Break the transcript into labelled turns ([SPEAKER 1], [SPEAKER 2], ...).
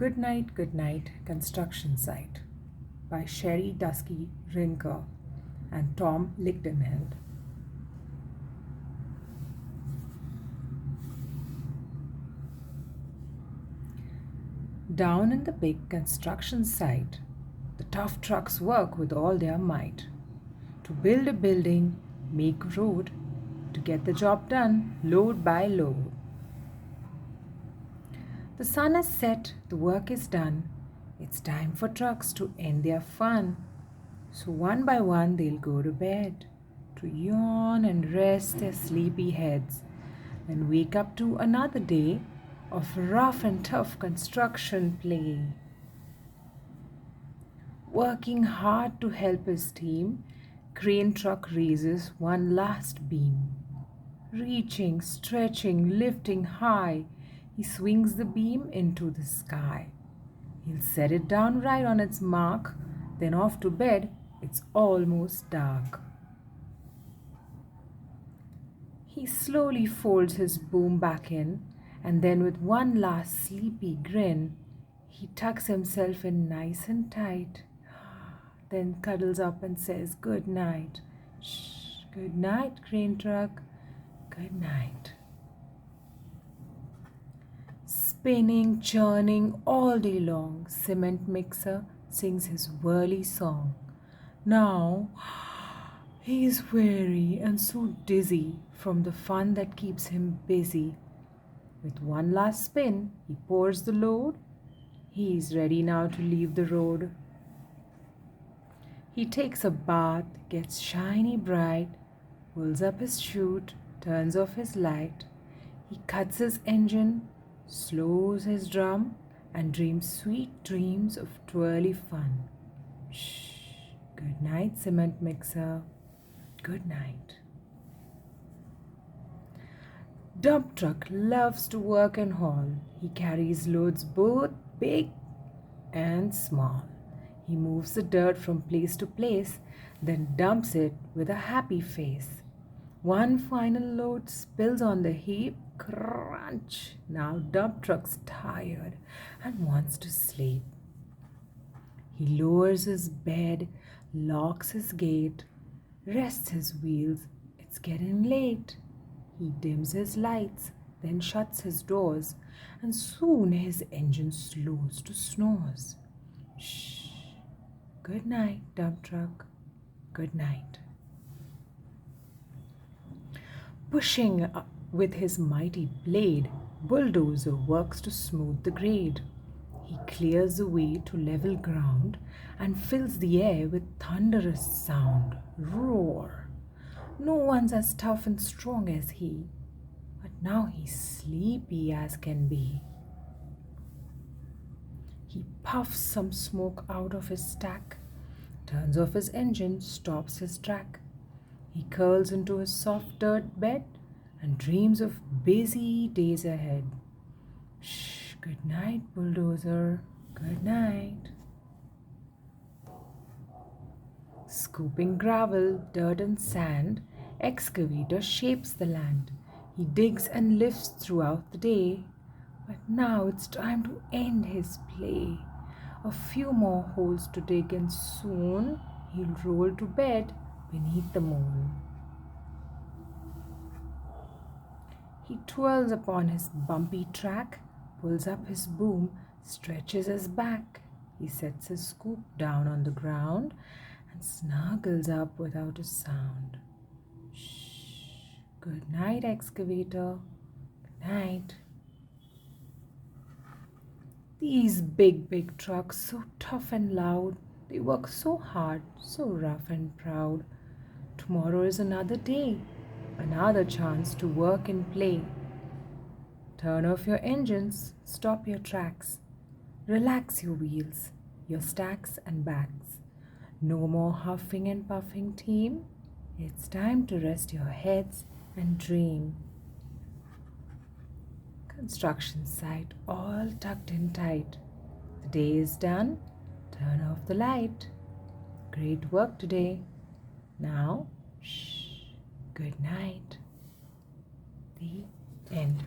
[SPEAKER 1] Goodnight Construction Site by Sherry Dusky Rinker and Tom Lichtenheld. Down in the big construction site, the tough trucks work with all their might to build a building, make road, to get the job done load by load. The sun has set, the work is done. It's time for trucks to end their fun. So one by one they'll go to bed, to yawn and rest their sleepy heads, and wake up to another day of rough and tough construction play. Working hard to help his team, crane truck raises one last beam. Reaching, stretching, lifting high, he swings the beam into the sky. He'll set it down right on its mark, then off to bed. It's almost dark. He slowly folds his boom back in, and then with one last sleepy grin, he tucks himself in nice and tight, then cuddles up and says, "Good night." Shh, good night, crane truck. Good night. Spinning, churning all day long, cement mixer sings his whirly song. Now he is weary and so dizzy from the fun that keeps him busy. With one last spin, he pours the load. He is ready now to leave the road. He takes a bath, gets shiny bright, pulls up his chute, turns off his light. He cuts his engine, slows his drum, and dreams sweet dreams of twirly fun. Shh. Good night, cement mixer. Good night. Dump truck loves to work and haul. He carries loads both big and small. He moves the dirt from place to place, then dumps it with a happy face. One final load spills on the heap. Crunch! Now dump truck's tired and wants to sleep. He lowers his bed, locks his gate, rests his wheels. It's getting late. He dims his lights, then shuts his doors, and soon his engine slows to snores. Shh. Good night, dump truck. Good night. Pushing with his mighty blade, bulldozer works to smooth the grade. He clears the way to level ground and fills the air with thunderous sound. Roar! No one's as tough and strong as he, but now he's sleepy as can be. He puffs some smoke out of his stack, turns off his engine, stops his track. He curls into his soft dirt bed and dreams of busy days ahead. Shh, good night, bulldozer. Good night. Scooping gravel, dirt and sand, excavator shapes the land. He digs and lifts throughout the day, but now it's time to end his play. A few more holes to dig and soon he'll roll to bed beneath the moon. He twirls upon his bumpy track, pulls up his boom, stretches his back. He sets his scoop down on the ground and snuggles up without a sound. Shh. Good night, excavator. Good night. These big trucks, so tough and loud, they work so hard, so rough and proud. Tomorrow is another day, another chance to work and play. Turn off your engines, stop your tracks, relax your wheels, your stacks and backs. No more huffing and puffing, team. It's time to rest your heads and dream. Construction site all tucked in tight. The day is done. Turn off the light. Great work today. Now, shh, good night. The end.